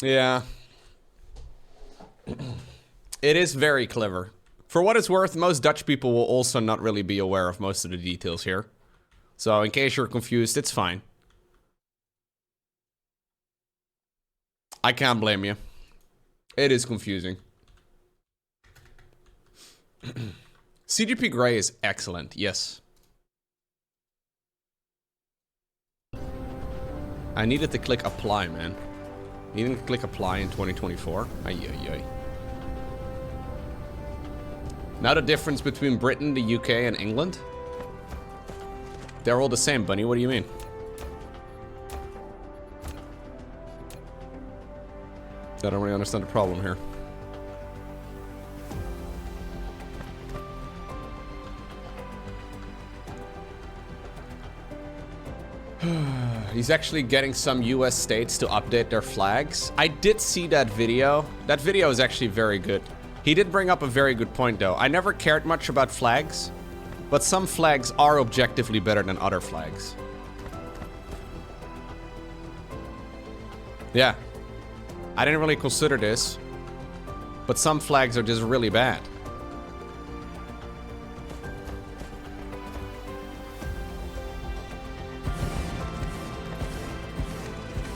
Yeah. It is very clever. For what it's worth, most Dutch people will also not really be aware of most of the details here. So in case you're confused, it's fine. I can't blame you. It is confusing. CGP Grey is excellent, yes. I needed to click apply, man. Needing to click apply in 2024? Ay, ay, ay. Now the difference between Britain, the UK, and England? They're all the same, Bunny. What do you mean? I don't really understand the problem here. He's actually getting some US states to update their flags. I did see that video. That video is actually very good. He did bring up a very good point, though. I never cared much about flags, but some flags are objectively better than other flags. Yeah. I didn't really consider this, but some flags are just really bad.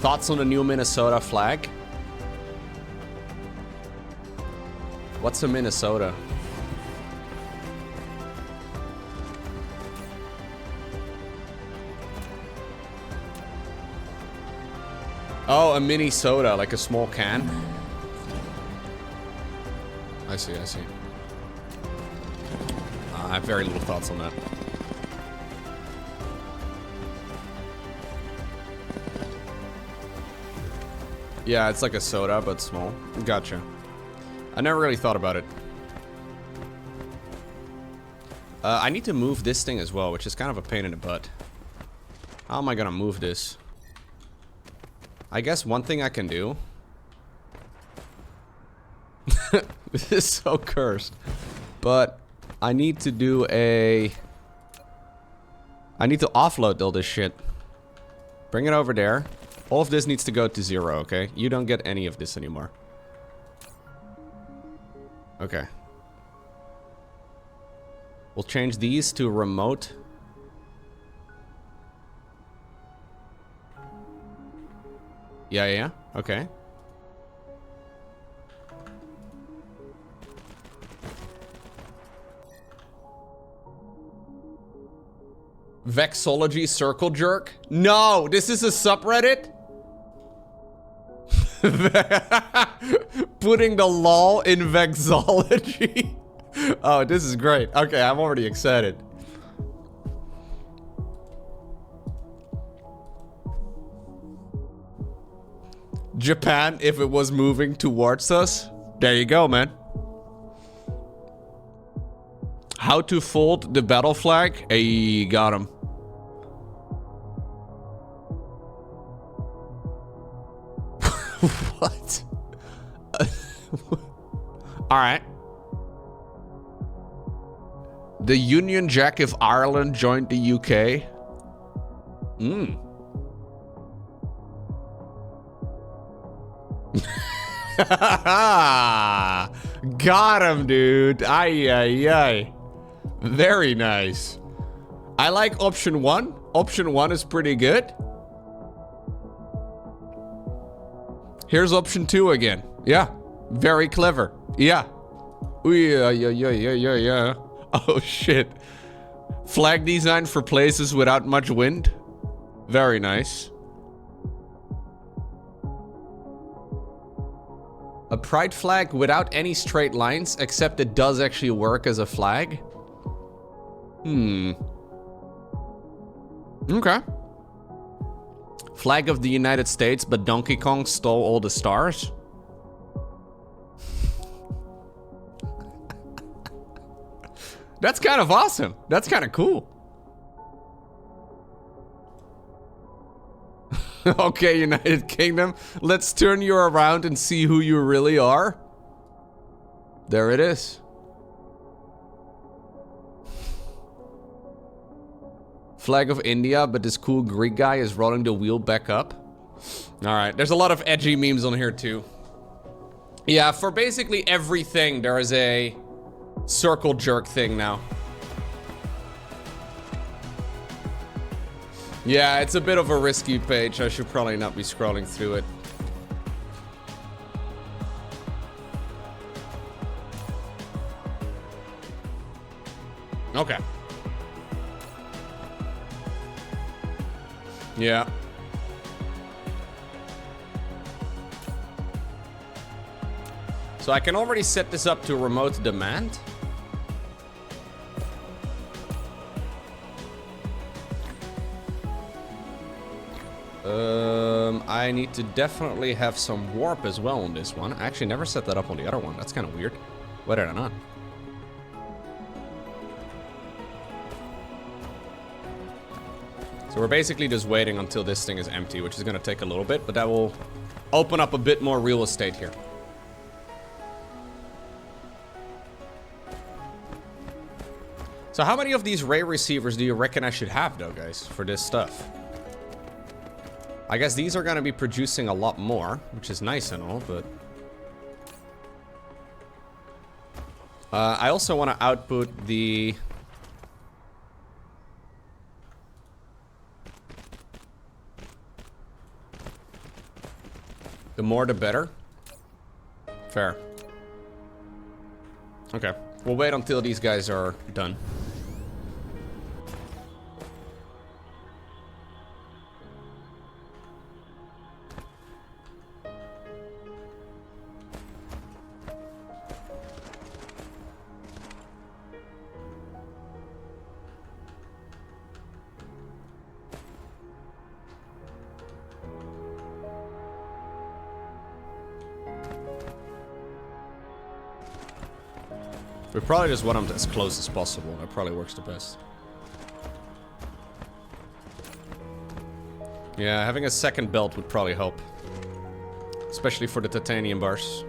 Thoughts on the new Minnesota flag? What's a Minnesota? Oh, a mini soda, like a small can. I see, I see. I have very little thoughts on that. Yeah, it's like a soda, but small. Gotcha. I never really thought about it. I need to move this thing as well, which is kind of a pain in the butt. How am I gonna move this? I guess one thing I can do... This is so cursed. But I need to do a... I need to offload all this shit. Bring it over there. All of this needs to go to 0, okay? You don't get any of this anymore. Okay. We'll change these to remote. Yeah, yeah, okay. Vexology circle jerk? No, this is a subreddit? Putting the lol in vexology? Oh, this is great. Okay, I'm already excited. Japan, if it was moving towards us. There you go, man. How to fold the battle flag? Hey, got him. What? Alright. The Union Jack if Ireland joined the UK. Got him, dude. Ay, ay, ay. Very nice. I like option 1. Option 1 is pretty good. Here's option 2 again. Yeah. Very clever. Yeah. Ooh, yeah, yeah, yeah, yeah, yeah, yeah. Oh, shit. Flag design for places without much wind. Very nice. A pride flag without any straight lines, except it does actually work as a flag. Okay. Flag of the United States, but Donkey Kong stole all the stars? That's kind of awesome. That's kind of cool. Okay, United Kingdom. Let's turn you around and see who you really are. There it is. Flag of India, but this cool Greek guy is rolling the wheel back up. Alright, there's a lot of edgy memes on here too. Yeah, for basically everything, there is a circle jerk thing now. Yeah, it's a bit of a risky page. I should probably not be scrolling through it. Okay. Yeah. So I can already set this up to remote demand. I need to definitely have some warp as well on this one. I actually never set that up on the other one. That's kind of weird. Why did I not? So we're basically just waiting until this thing is empty, which is going to take a little bit, but that will open up a bit more real estate here. So how many of these ray receivers do you reckon I should have, though, guys, for this stuff? I guess these are going to be producing a lot more, which is nice and all, but... I also want to output the... The more the better. Fair. Okay. We'll wait until these guys are done. We probably just want them as close as possible. That probably works the best. Yeah, having a second belt would probably help. Especially for the titanium bars.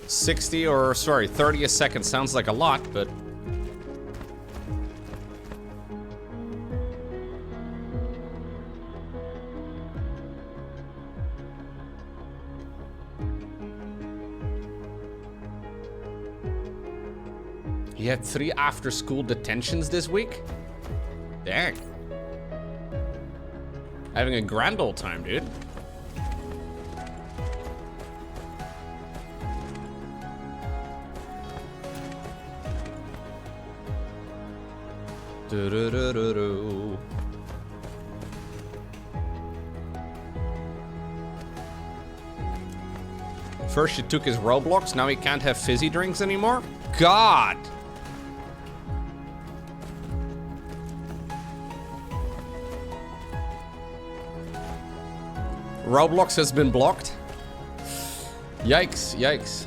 Sorry, 30 a second sounds like a lot, but... He had 3 after-school detentions this week? Dang. Having a grand old time, dude. Do-do-do-do-do. First you took his Roblox, now he can't have fizzy drinks anymore? God! Roblox has been blocked. Yikes, yikes.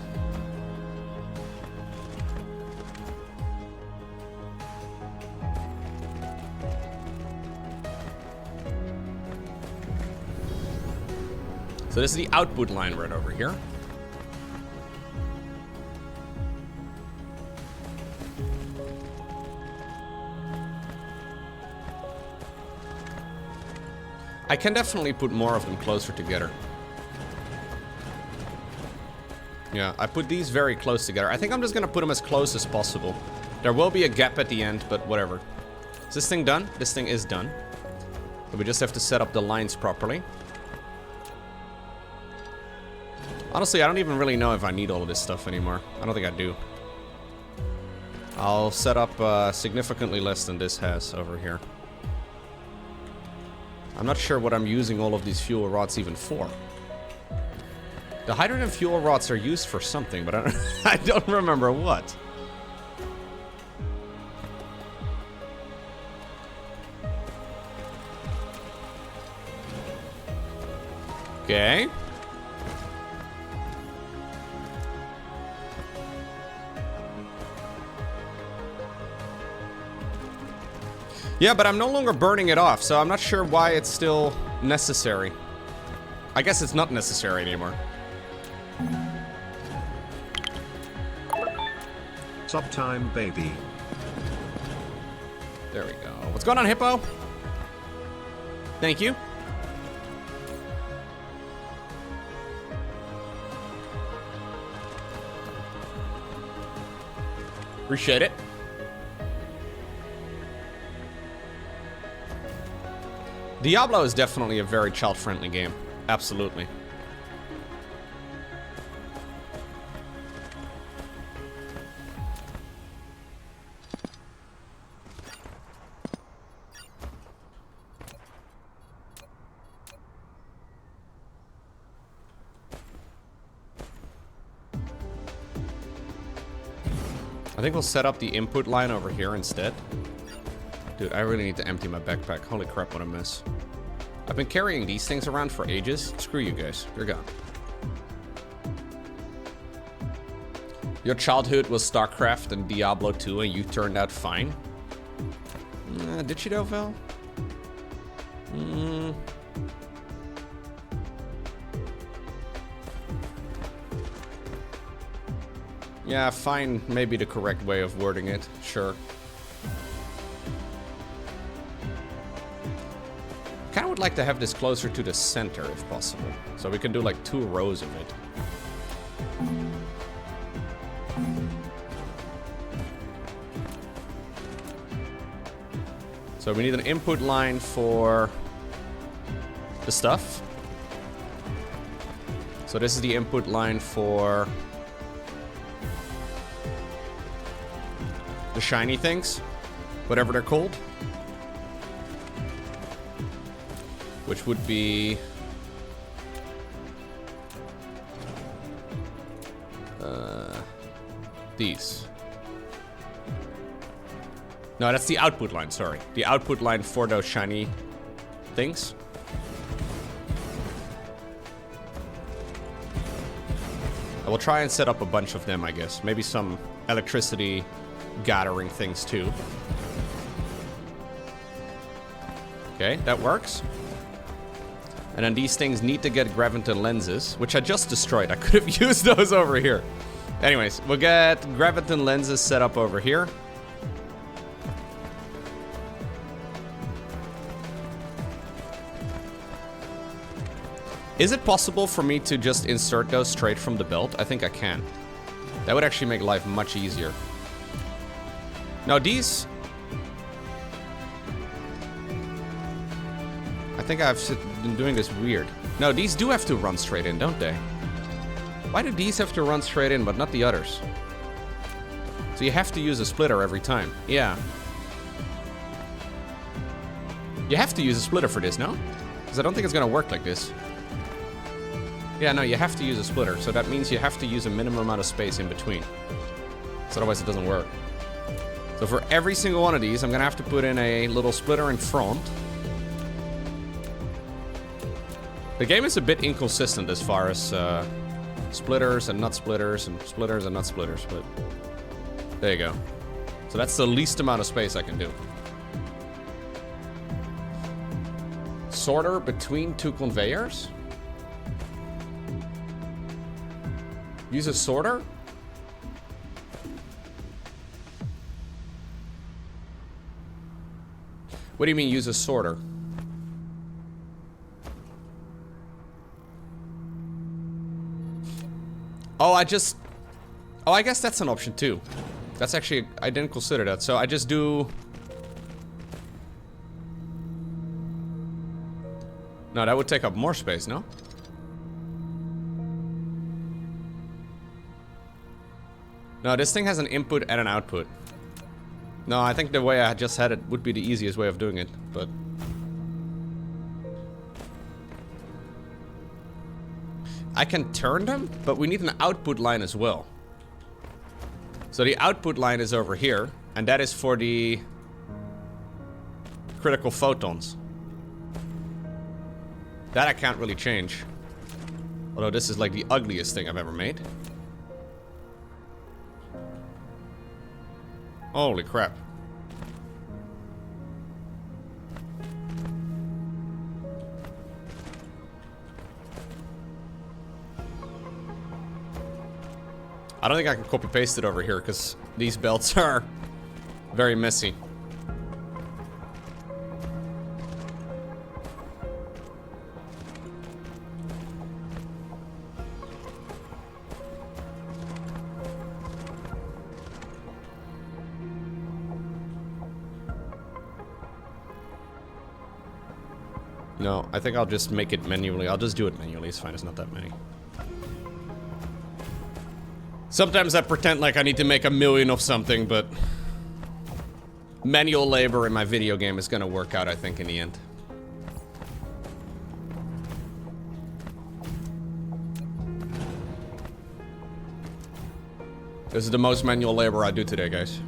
So this is the output line right over here. I can definitely put more of them closer together. Yeah, I put these very close together. I think I'm just gonna put them as close as possible. There will be a gap at the end, but whatever. Is this thing done? This thing is done. But we just have to set up the lines properly. Honestly, I don't even really know if I need all of this stuff anymore. I don't think I do. I'll set up significantly less than this has over here. I'm not sure what I'm using all of these fuel rods even for. The hydrogen fuel rods are used for something, but I don't remember what. Okay. Yeah, but I'm no longer burning it off, so I'm not sure why it's still necessary. I guess it's not necessary anymore. Stop time, baby. There we go. What's going on, Hippo? Thank you. Appreciate it. Diablo is definitely a very child-friendly game. Absolutely. I think we'll set up the input line over here instead. Dude, I really need to empty my backpack. Holy crap, what a mess. I've been carrying these things around for ages. Screw you guys. You're gone. Your childhood was StarCraft and Diablo 2 and you turned out fine? Did you though, Val? Yeah, fine, maybe the correct way of wording it, sure. Kinda would like to have this closer to the center if possible. So we can do like 2 rows of it. So we need an input line for the stuff. So this is the input line for the shiny things, whatever they're called. Which would be these. No, that's the output line, sorry. The output line for those shiny things. I will try and set up a bunch of them, I guess. Maybe some electricity gathering things too. Okay, that works. And then these things need to get graviton lenses, which I just destroyed. I could have used those over here. Anyways, we'll get graviton lenses set up over here. Is it possible for me to just insert those straight from the belt? I think I can. That would actually make life much easier. Now these... I think I've been doing this weird. No, these do have to run straight in, don't they? Why do these have to run straight in, but not the others? So you have to use a splitter every time. Yeah. You have to use a splitter for this, no? Because I don't think it's going to work like this. Yeah, no, you have to use a splitter. So that means you have to use a minimum amount of space in between. So otherwise it doesn't work. So for every single one of these, I'm going to have to put in a little splitter in front. The game is a bit inconsistent as far as splitters and not splitters and splitters and not splitters, but there you go. So that's the least amount of space I can do. Sorter between 2 conveyors? Use a sorter? What do you mean use a sorter? Oh, I guess that's an option too. That's actually, I didn't consider that. So I just do... No, that would take up more space, no? No, this thing has an input and an output. No, I think the way I just had it would be the easiest way of doing it, but... I can turn them, but we need an output line as well. So the output line is over here, and that is for the critical photons. That I can't really change. Although this is like the ugliest thing I've ever made. Holy crap. I don't think I can copy paste it over here because these belts are very messy. No, I think I'll just make it manually. I'll just do it manually. It's fine. It's not that many. Sometimes I pretend like I need to make 1,000,000 of something, but manual labor in my video game is gonna work out, I think, in the end. This is the most manual labor I do today, guys.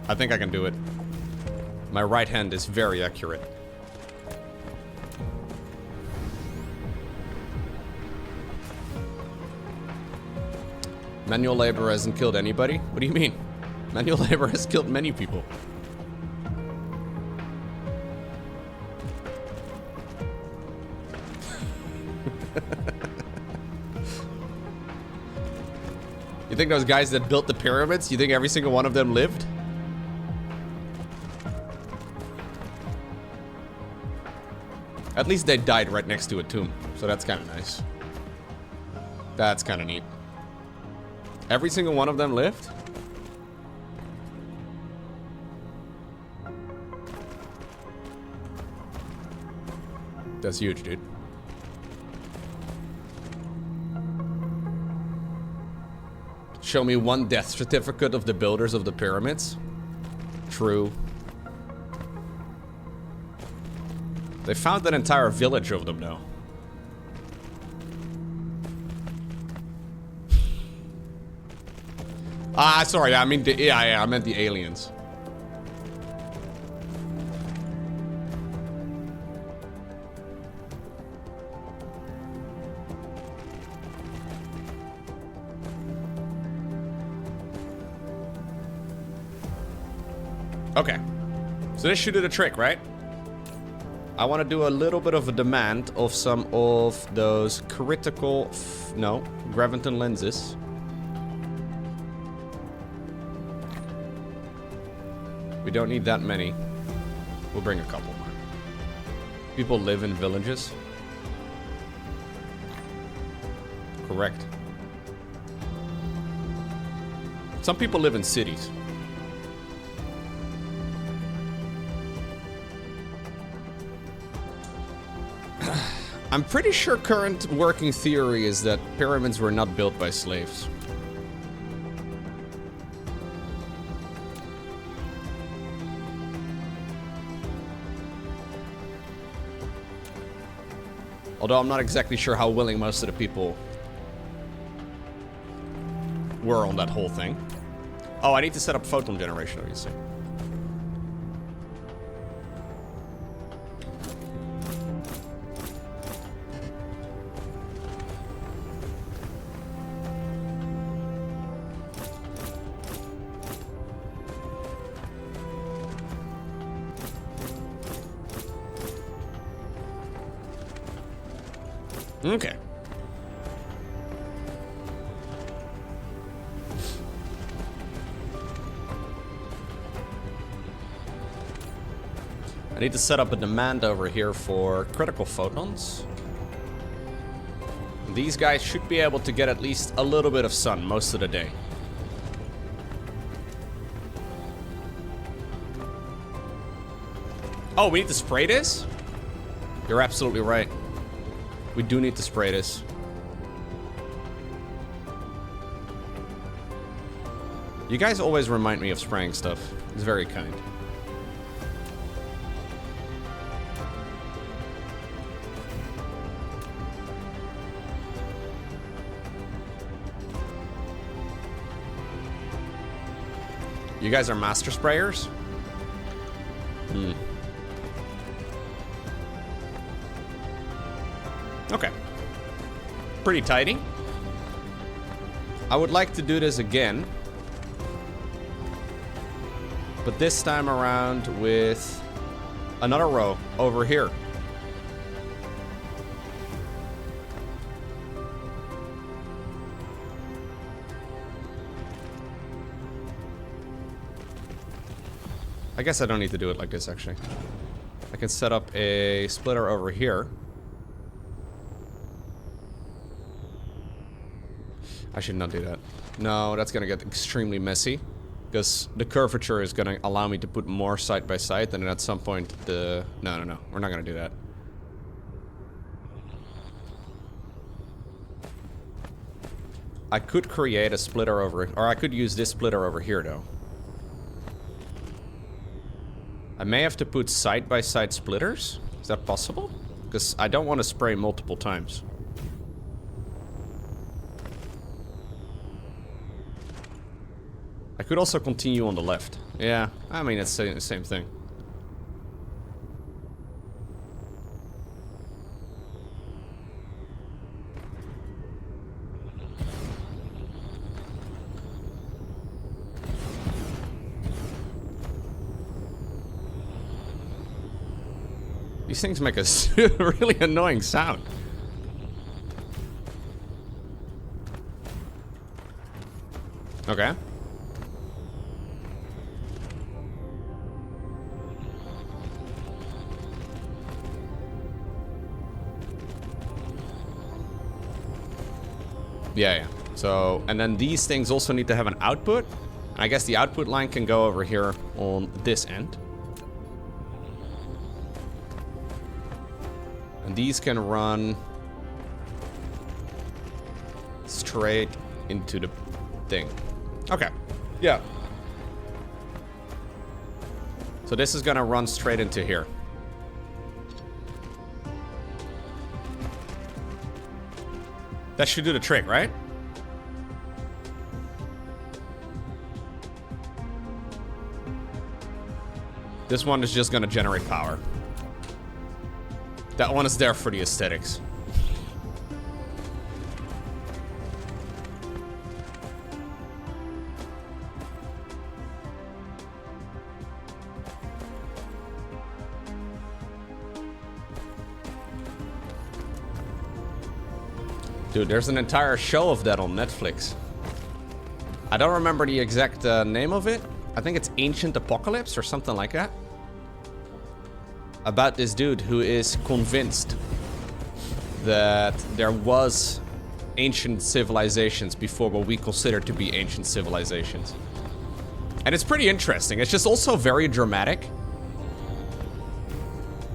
I think I can do it. My right hand is very accurate. Manual labor hasn't killed anybody? What do you mean? Manual labor has killed many people. You think those guys that built the pyramids, you think every single one of them lived? At least they died right next to a tomb, so that's kind of nice. That's kind of neat. Every single one of them lived? That's huge, dude. Show me one death certificate of the builders of the pyramids. True. They found an entire village of them now. Ah, sorry, I mean I meant the aliens. Okay. So this should do the trick, right? I want to do a little bit of a demand of some of those critical graviton lenses. We don't need that many. We'll bring a couple more. People live in villages. Correct. Some people live in cities. I'm pretty sure current working theory is that pyramids were not built by slaves. Although I'm not exactly sure how willing most of the people were on that whole thing. Oh, I need to set up photon generation, obviously. Okay. I need to set up a demand over here for critical photons. These guys should be able to get at least a little bit of sun most of the day. Oh, we need to spray this? You're absolutely right. We do need to spray this. You guys always remind me of spraying stuff. It's very kind. You guys are master sprayers? Hmm. Okay. Pretty tidy. I would like to do this again. But this time around with another row over here. I guess I don't need to do it like this, actually. I can set up a splitter over here. I should not do that. No, that's gonna get extremely messy. Because the curvature is gonna allow me to put more side by side, and then at some point the... No, we're not gonna do that. I could create a splitter over, or I could use this splitter over here though. I may have to put side-by-side splitters. Is that possible? Because I don't want to spray multiple times. I could also continue on the left. Yeah, I mean, it's the same thing. These things make a really annoying sound. Okay. Yeah. So, and then these things also need to have an output. I guess the output line can go over here on this end. And these can run straight into the thing. Okay. Yeah. So this is gonna run straight into here. That should do the trick, right? This one is just gonna generate power. That one is there for the aesthetics. Dude, there's an entire show of that on Netflix. I don't remember the exact name of it. I think it's Ancient Apocalypse or something like that. About this dude who is convinced that there was ancient civilizations before what we consider to be ancient civilizations. And it's pretty interesting. It's just also very dramatic.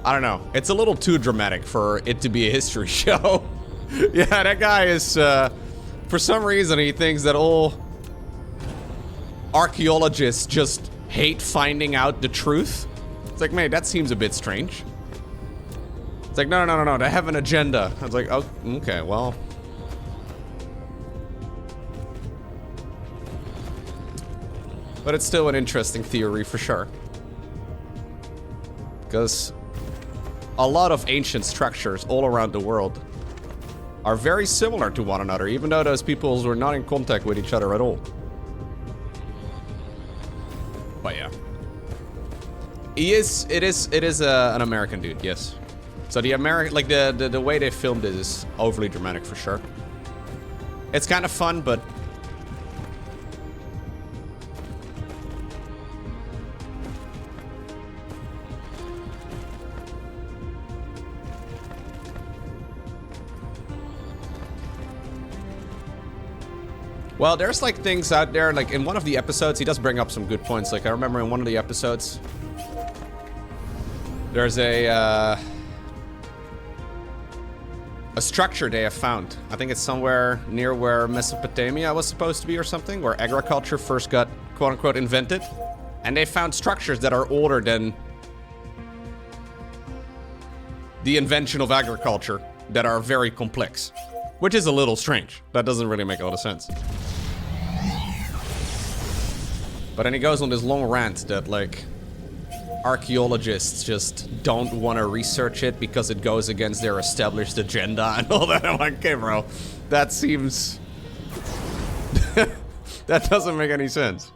I don't know. It's a little too dramatic for it to be a history show. Yeah, that guy is, for some reason, he thinks that all archaeologists just hate finding out the truth. It's like, mate, that seems a bit strange. It's like, no, they have an agenda. I was like, oh, okay, well. But it's still an interesting theory for sure. Because a lot of ancient structures all around the world are very similar to one another, even though those peoples were not in contact with each other at all. But yeah. It is an American dude, yes. So the the way they filmed it is overly dramatic for sure. It's kind of fun, but well, there's like things out there, like in one of the episodes, he does bring up some good points. Like I remember in one of the episodes, there's a structure they have found. I think it's somewhere near where Mesopotamia was supposed to be or something, where agriculture first got quote unquote invented. And they found structures that are older than the invention of agriculture that are very complex. Which is a little strange. That doesn't really make a lot of sense. But then he goes on this long rant that, like, archaeologists just don't want to research it because it goes against their established agenda and all that. I'm like, okay, bro, that seems... that doesn't make any sense.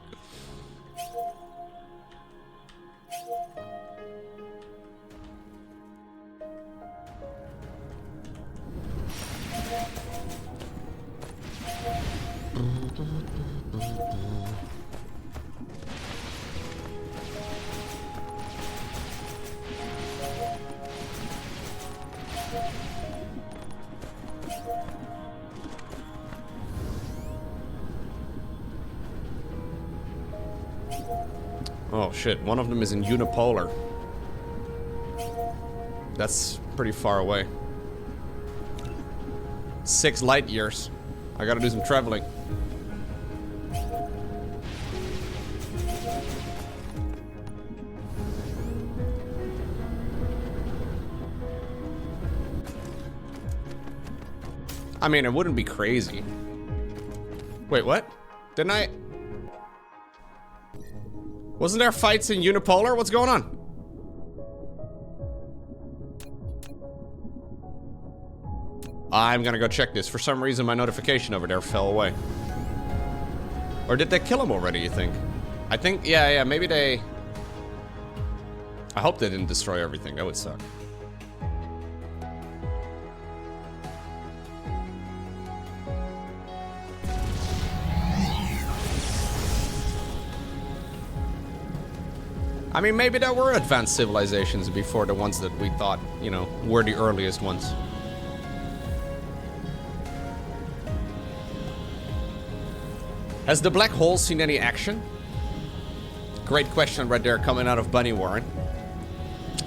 Oh shit, one of them is in unipolar. That's pretty far away. 6 light years. I gotta do some traveling. I mean, it wouldn't be crazy. Wait, what? Didn't I? Wasn't there fights in Unipolar? What's going on? I'm gonna go check this. For some reason, my notification over there fell away. Or did they kill him already, you think? I think, yeah, maybe they... I hope they didn't destroy everything. That would suck. I mean, maybe there were advanced civilizations before the ones that we thought, you know, were the earliest ones. Has the black hole seen any action? Great question right there coming out of Bunny Warren.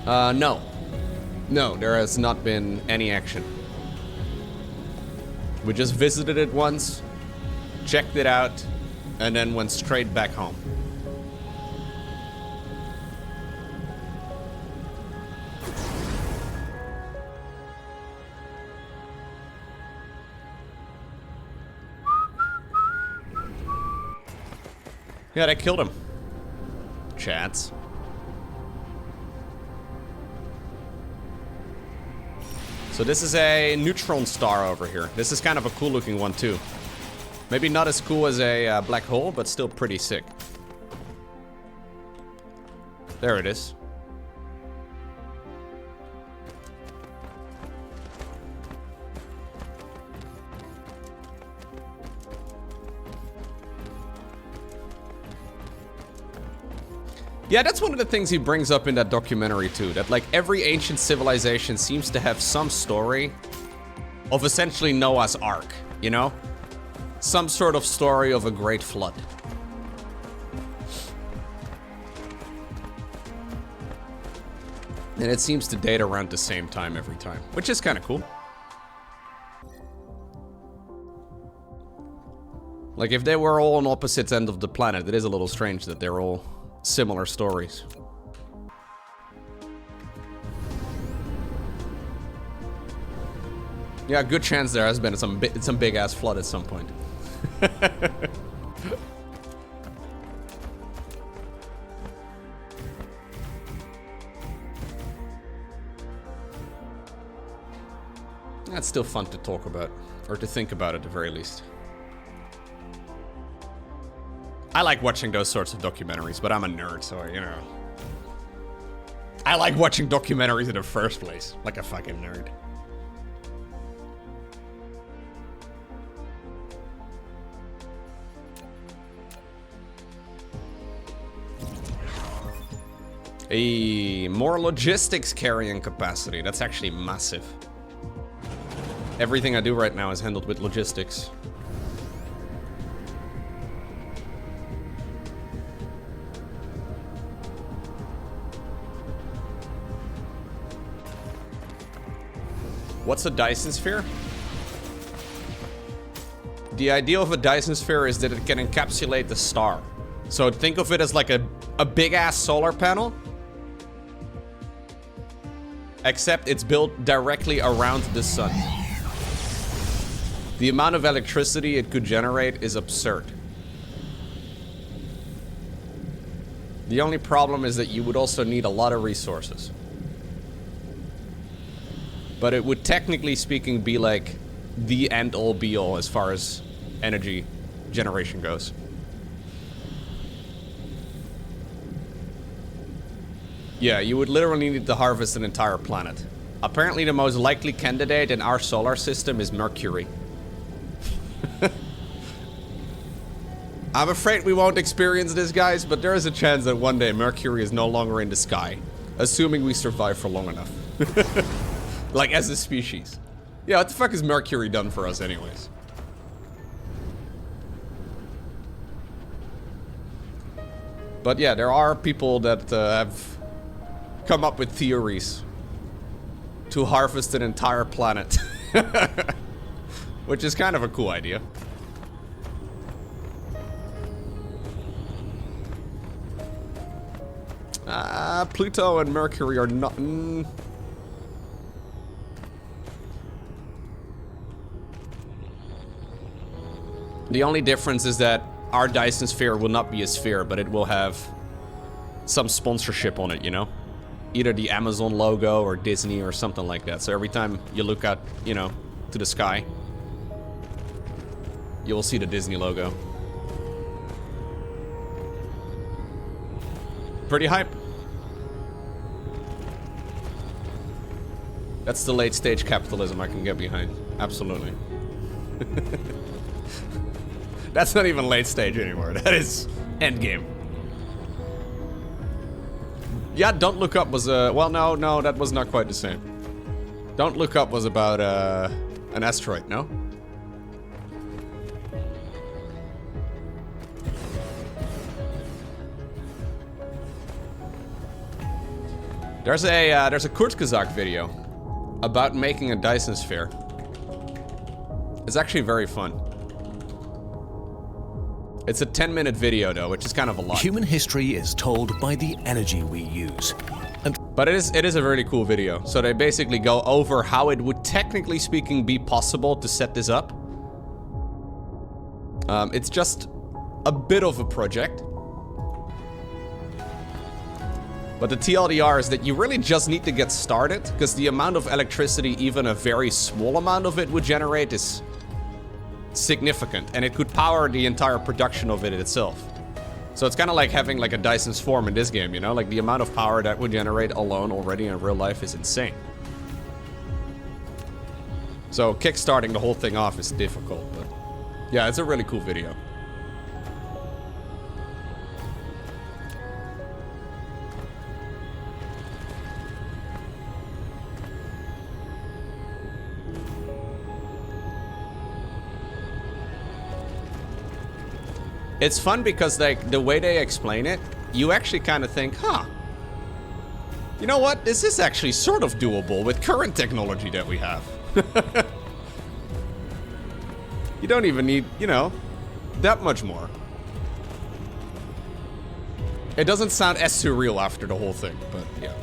No. No, there has not been any action. We just visited it once, checked it out, and then went straight back home. Yeah, they killed him. Chats. So this is a neutron star over here. This is kind of a cool looking one too. Maybe not as cool as a black hole, but still pretty sick. There it is. Yeah, that's one of the things he brings up in that documentary too, that like every ancient civilization seems to have some story of essentially Noah's Ark, you know? Some sort of story of a great flood. And it seems to date around the same time every time, which is kind of cool. Like if they were all on opposite ends of the planet, it is a little strange that they're all similar stories. Yeah, good chance there has been some big ass flood at some point. That's still fun to talk about, or to think about at the very least. I like watching those sorts of documentaries, but I'm a nerd, so, you know. I like watching documentaries in the first place, like a fucking nerd. More logistics carrying capacity. That's actually massive. Everything I do right now is handled with logistics. What's a Dyson Sphere? The idea of a Dyson Sphere is that it can encapsulate the star. So think of it as like a big-ass solar panel. Except it's built directly around the sun. The amount of electricity it could generate is absurd. The only problem is that you would also need a lot of resources. But it would technically speaking be like the end-all be-all as far as energy generation goes. Yeah, you would literally need to harvest an entire planet. Apparently the most likely candidate in our solar system is Mercury. I'm afraid we won't experience this, guys, but there is a chance that one day Mercury is no longer in the sky. Assuming we survive for long enough. Like, as a species. Yeah, what the fuck has Mercury done for us anyways? But yeah, there are people that have come up with theories to harvest an entire planet. Which is kind of a cool idea. Pluto and Mercury are not... The only difference is that our Dyson Sphere will not be a sphere, but it will have some sponsorship on it, you know? Either the Amazon logo or Disney or something like that. So every time you look out, you know, to the sky, you will see the Disney logo. Pretty hype. That's the late stage capitalism I can get behind. Absolutely. That's not even late stage anymore. That is endgame. Yeah, Don't Look Up was well, no, that was not quite the same. Don't Look Up was about an asteroid, no? There's a Kurzgesagt video about making a Dyson Sphere. It's actually very fun. It's a 10-minute video though, which is kind of a lot. Human history is told by the energy we use. But it is a really cool video. So they basically go over how it would technically speaking be possible to set this up. It's just a bit of a project. But the TLDR is that you really just need to get started, because the amount of electricity even a very small amount of it would generate is significant, and it could power the entire production of it itself. So it's kind of like having like a Dyson Swarm in this game, you know? Like the amount of power that would generate alone already in real life is insane. So kickstarting the whole thing off is difficult, but yeah, it's a really cool video. It's fun because like the way they explain it, you actually kind of think, huh, you know what? This is actually sort of doable with current technology that we have. You don't even need, you know, that much more. It doesn't sound as surreal after the whole thing, but yeah.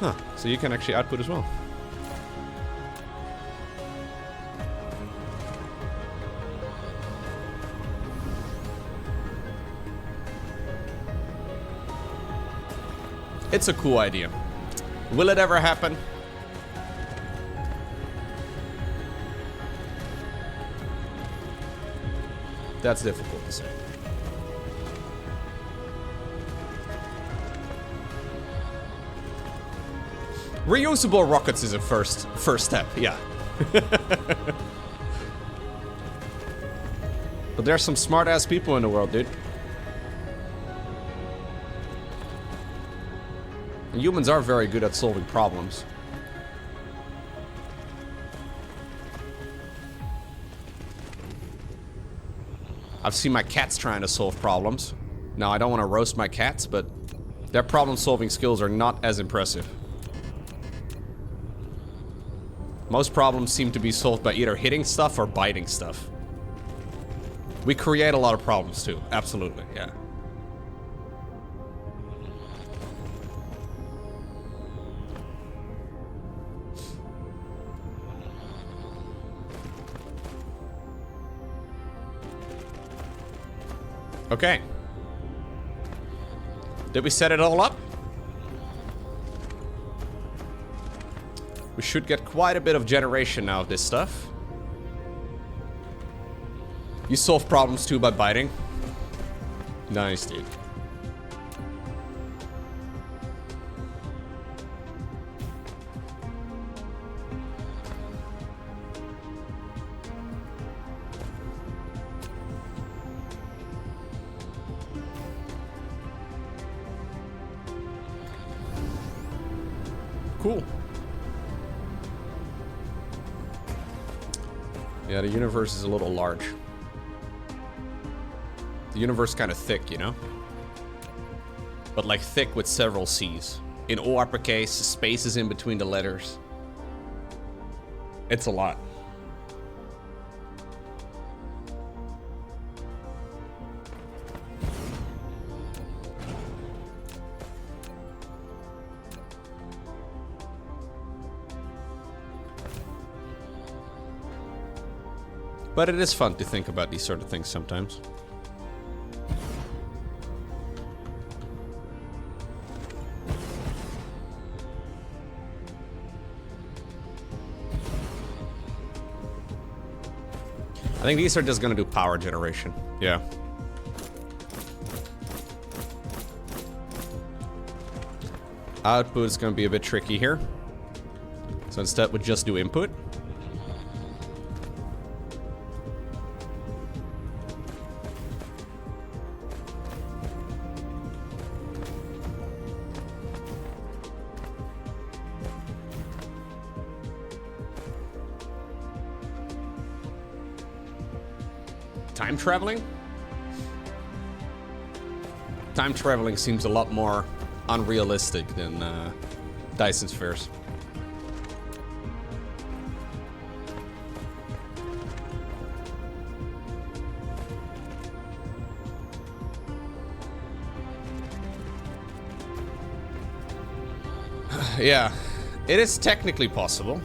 Huh, so you can actually output as well. It's a cool idea. Will it ever happen? That's difficult to say. Reusable rockets is a first step, yeah. But there's some smart-ass people in the world, dude. And humans are very good at solving problems. I've seen my cats trying to solve problems. Now, I don't want to roast my cats, but their problem-solving skills are not as impressive. Most problems seem to be solved by either hitting stuff or biting stuff. We create a lot of problems too, absolutely, yeah. Okay. Did we set it all up? We should get quite a bit of generation now of this stuff. You solve problems too by biting? Nice, dude. Cool. Yeah, the universe is a little large. The universe is kind of thick, you know? But like thick with several C's. in all uppercase, spaces in between the letters. It's a lot. But it is fun to think about these sort of things sometimes. I think these are just gonna do power generation. Yeah. Output is gonna be a bit tricky here. So instead we'll just do input. Time traveling? Time traveling seems a lot more unrealistic than Dyson spheres. Yeah, it is technically possible.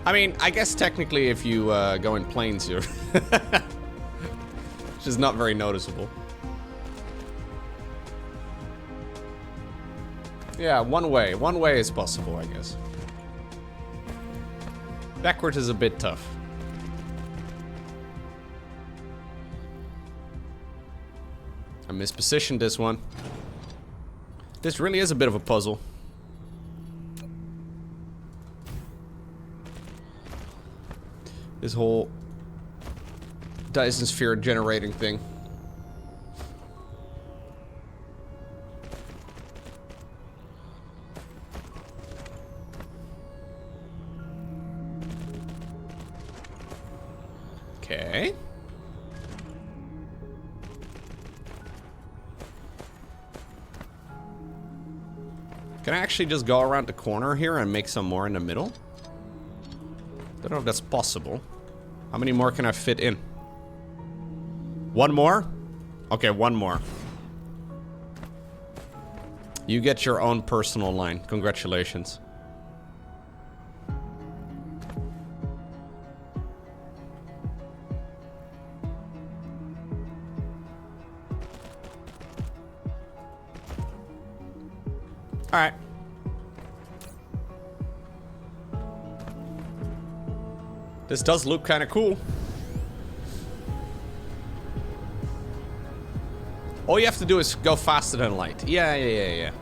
I mean, I guess technically if you go in planes here, which is not very noticeable. Yeah, one way is possible, I guess. Backwards is a bit tough. I mispositioned this one. This really is a bit of a puzzle. This whole Dyson sphere generating thing. Okay. Can I actually just go around the corner here and make some more in the middle? Don't know if that's possible. How many more can I fit in? One more? Okay, one more. You get your own personal line. Congratulations. All right. This does look kind of cool. All you have to do is go faster than light. Yeah.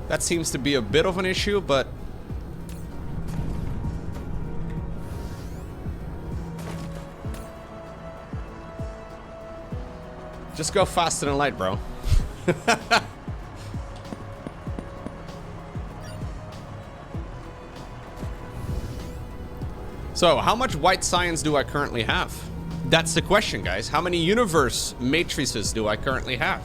That seems to be a bit of an issue, but... just go faster than light, bro. So, how much white science do I currently have? That's the question, guys. How many universe matrices do I currently have?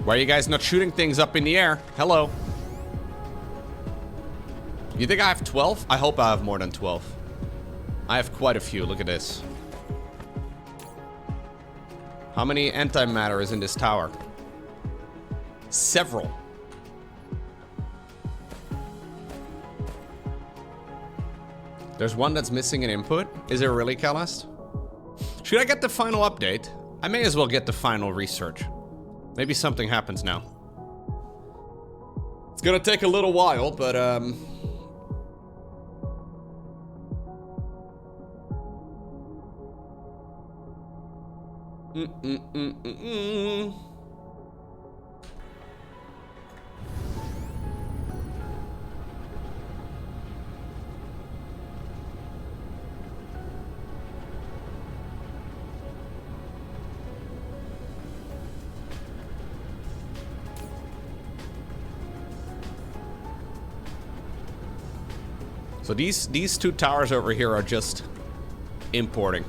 Why are you guys not shooting things up in the air? Hello. You think I have 12? I hope I have more than 12. I have quite a few. Look at this. How many antimatter is in this tower? Several. There's one that's missing an input. Is it really, Calast? Should I get the final update? I may as well get the final research. Maybe something happens now. It's gonna take a little while, but So these two towers over here are just importing.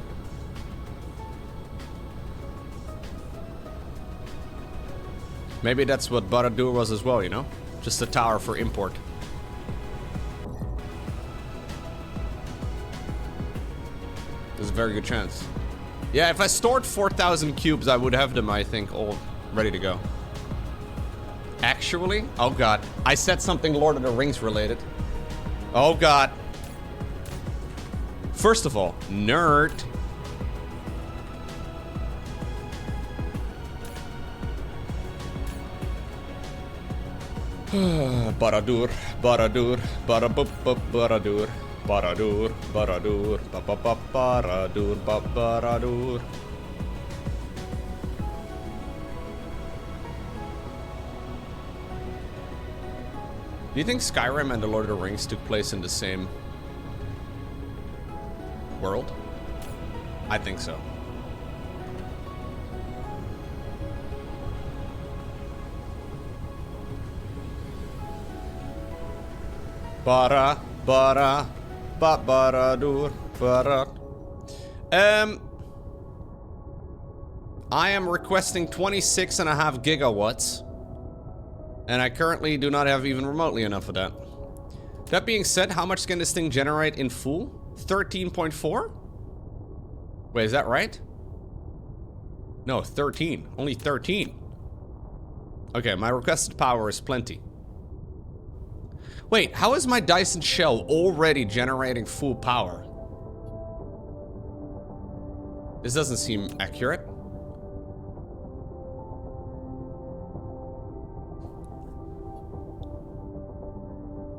Maybe that's what Baradur was as well, you know? Just a tower for import. There's a very good chance. Yeah, if I stored 4,000 cubes, I would have them, I think, all ready to go. Actually, oh god, I said something Lord of the Rings related. Oh god. First of all, nerd. Baradur, Baradur, Baradur, Baradur, Baradur, Baradur, Baradur. Do you think Skyrim and the Lord of the Rings took place in the same world? I think so. Baradur, bara. I am requesting 26.5 gigawatts. And I currently do not have even remotely enough of that. That being said, how much can this thing generate in full? 13.4? Wait, is that right? No, 13. Only 13. Okay, my requested power is plenty. Wait, how is my Dyson shell already generating full power? This doesn't seem accurate.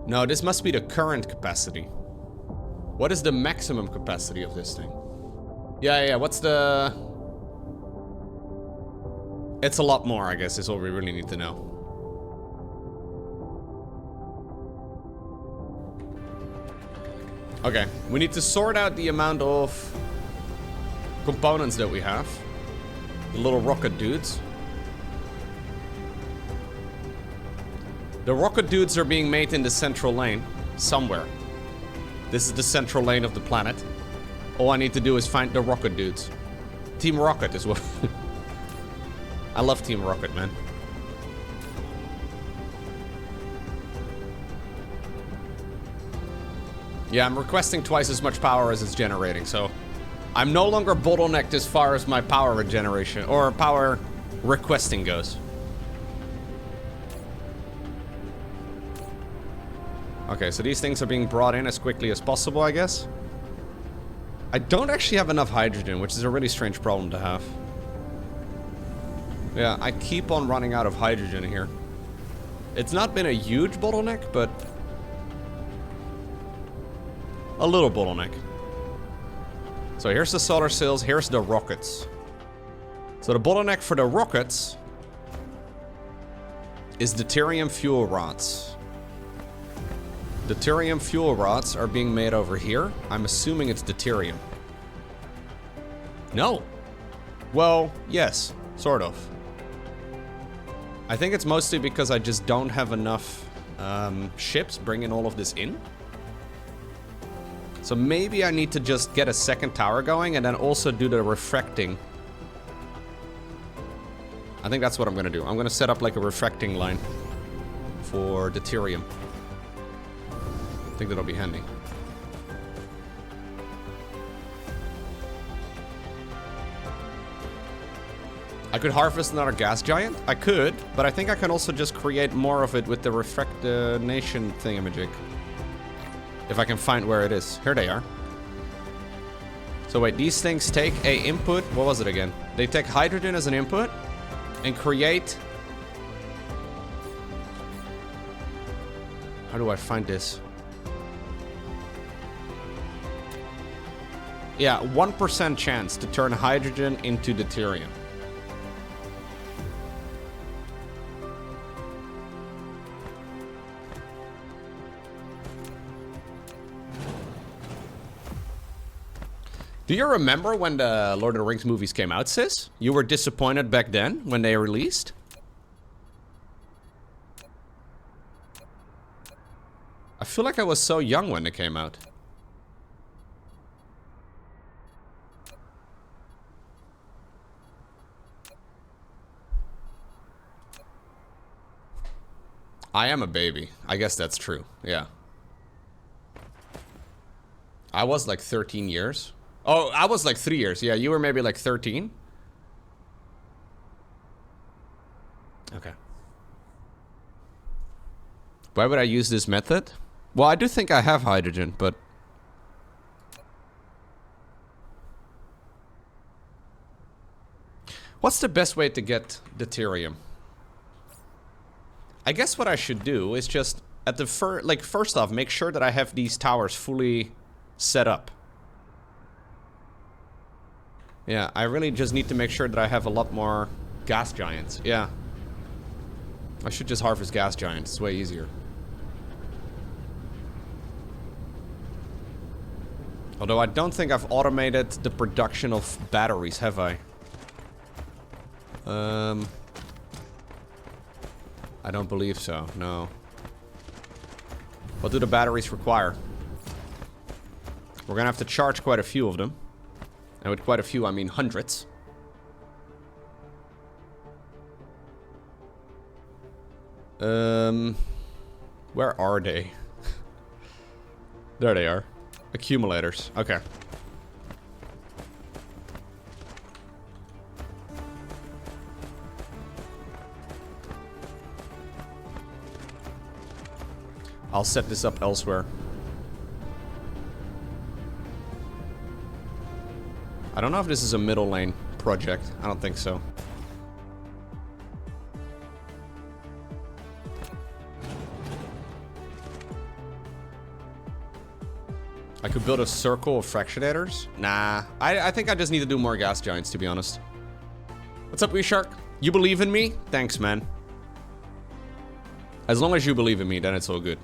No, this must be the current capacity. What is the maximum capacity of this thing? Yeah, what's the... It's a lot more, I guess, is all we really need to know. Okay, we need to sort out the amount of components that we have. The little rocket dudes. The rocket dudes are being made in the central lane, somewhere. This is the central lane of the planet. All I need to do is find the rocket dudes. Team Rocket is what... I love Team Rocket, man. Yeah, I'm requesting twice as much power as it's generating, so... I'm no longer bottlenecked as far as my power regeneration, or power requesting goes. Okay, so these things are being brought in as quickly as possible, I guess. I don't actually have enough hydrogen, which is a really strange problem to have. Yeah, I keep on running out of hydrogen here. It's not been a huge bottleneck, but... a little bottleneck. So here's the solar cells, here's the rockets. So the bottleneck for the rockets is deuterium fuel rods. Deuterium fuel rods are being made over here. I'm assuming it's deuterium. No. Well, yes, sort of. I think it's mostly because I just don't have enough ships bringing all of this in. So maybe I need to just get a second tower going and then also do the refracting. I think that's what I'm gonna do. I'm gonna set up like a refracting line for deuterium. I think that'll be handy. I could harvest another gas giant. I could, but I think I can also just create more of it with the refractination thingamajig. If I can find where it is. Here they are. So wait, these things take a input. What was it again? They take hydrogen as an input and create... How do I find this? Yeah, 1% chance to turn hydrogen into deuterium. Do you remember when the Lord of the Rings movies came out, sis? You were disappointed back then when they released? I feel like I was so young when they came out. I am a baby. I guess that's true. Yeah. I was like 13 years. Oh, I was like 3 years. Yeah, you were maybe like 13. Okay. Why would I use this method? Well, I do think I have hydrogen, but... What's the best way to get deuterium? I guess what I should do is just at the first off, make sure that I have these towers fully set up. Yeah, I really just need to make sure that I have a lot more gas giants. Yeah. I should just harvest gas giants. It's way easier. Although I don't think I've automated the production of batteries, have I? I don't believe so, no. What do the batteries require? We're gonna have to charge quite a few of them. And with quite a few, I mean hundreds. Where are they? There they are. Accumulators, okay. I'll set this up elsewhere. I don't know if this is a middle lane project. I don't think so. I could build a circle of fractionators. Nah, I think I just need to do more gas giants, to be honest. What's up, WeShark? You believe in me? Thanks, man. As long as you believe in me, then it's all good.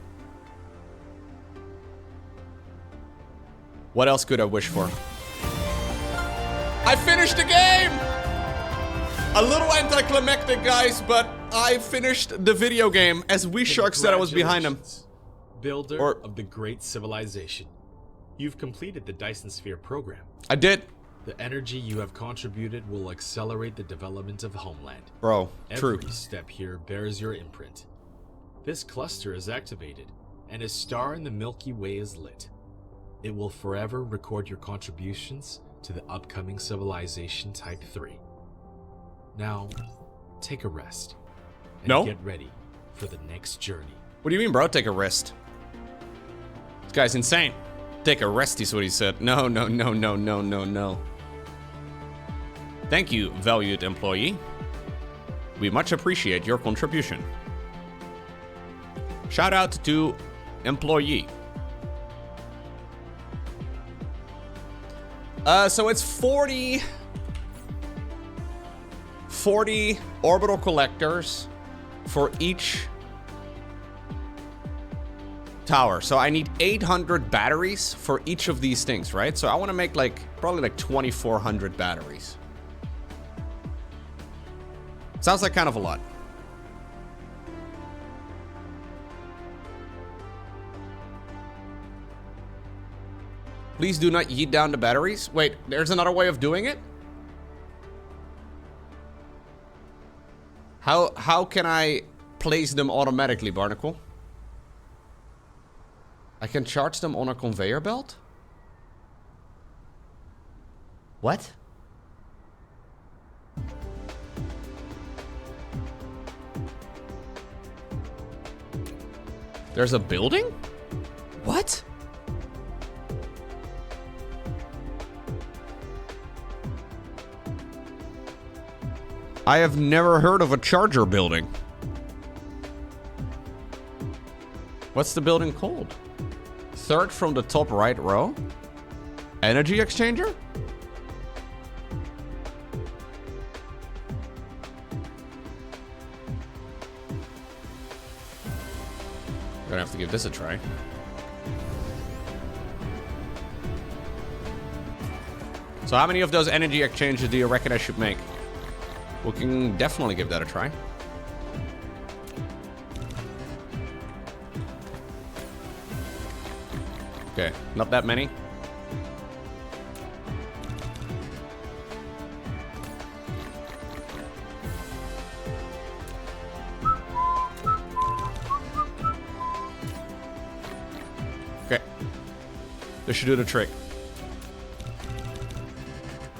What else could I wish for? I finished the game! A little anticlimactic, guys, but I finished the video game as WeShark said I was behind him. Builder of the great civilization. You've completed the Dyson Sphere Program. I did. The energy you have contributed will accelerate the development of Homeland. Bro, true. Every step here bears your imprint. This cluster is activated, and a star in the Milky Way is lit. It will forever record your contributions to the upcoming civilization Type 3. Now, take a rest. And get ready for the next journey. What do you mean, bro? Take a rest. This guy's insane. Take a rest, is what he said. No, no, no, no, no, no, no. Thank you, valued employee. We much appreciate your contribution. Shout out to employee. So it's 40 orbital collectors for each tower. So I need 800 batteries for each of these things, right? So I want to make probably like 2,400 batteries. Sounds like kind of a lot. Please do not yeet down the batteries. Wait, there's another way of doing it? How can I place them automatically, Barnacle? I can charge them on a conveyor belt? What? There's a building? What? I have never heard of a charger building. What's the building called? Third from the top right row? Energy exchanger? Gonna have to give this a try. So how many of those energy exchanges do you reckon I should make? We can definitely give that a try. Okay, not that many. This should do the trick.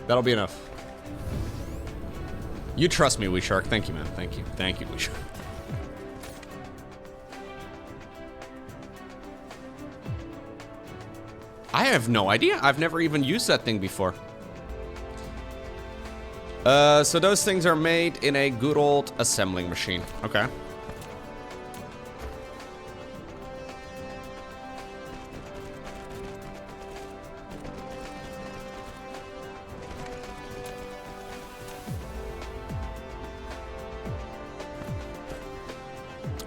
That'll be enough. You trust me, Wee Shark. Thank you, man. Thank you. Thank you, Wee Shark. I have no idea. I've never even used that thing before. So those things are made in a good old assembling machine. Okay.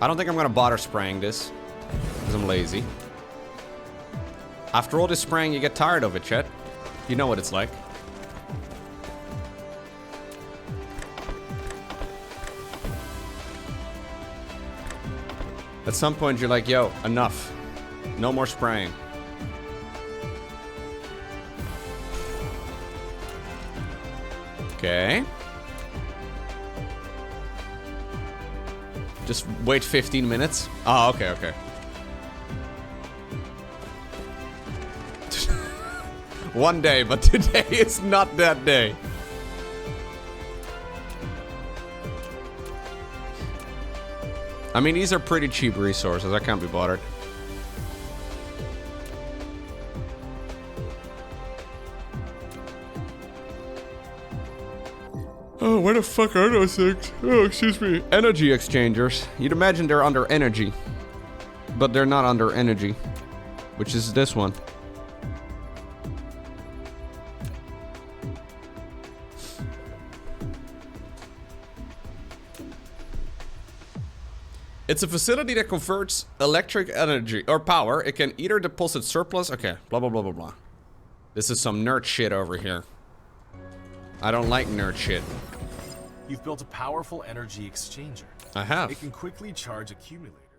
I don't think I'm gonna bother spraying this, because I'm lazy. After all this spraying, you get tired of it, Chet. You know what it's like. At some point, you're like, yo, enough. No more spraying. Okay. Just wait 15 minutes. Oh, okay, okay. One day, but today is not that day. I mean, these are pretty cheap resources. I can't be bothered. Oh, where the fuck are those things? Oh, excuse me. Energy exchangers. You'd imagine they're under energy. But they're not under energy. Which is this one. It's a facility that converts electric energy or power. It can either deposit surplus. Okay, blah, blah, blah, blah, blah. This is some nerd shit over here. I don't like nerd shit. You've built a powerful energy exchanger. I have. It can quickly charge accumulators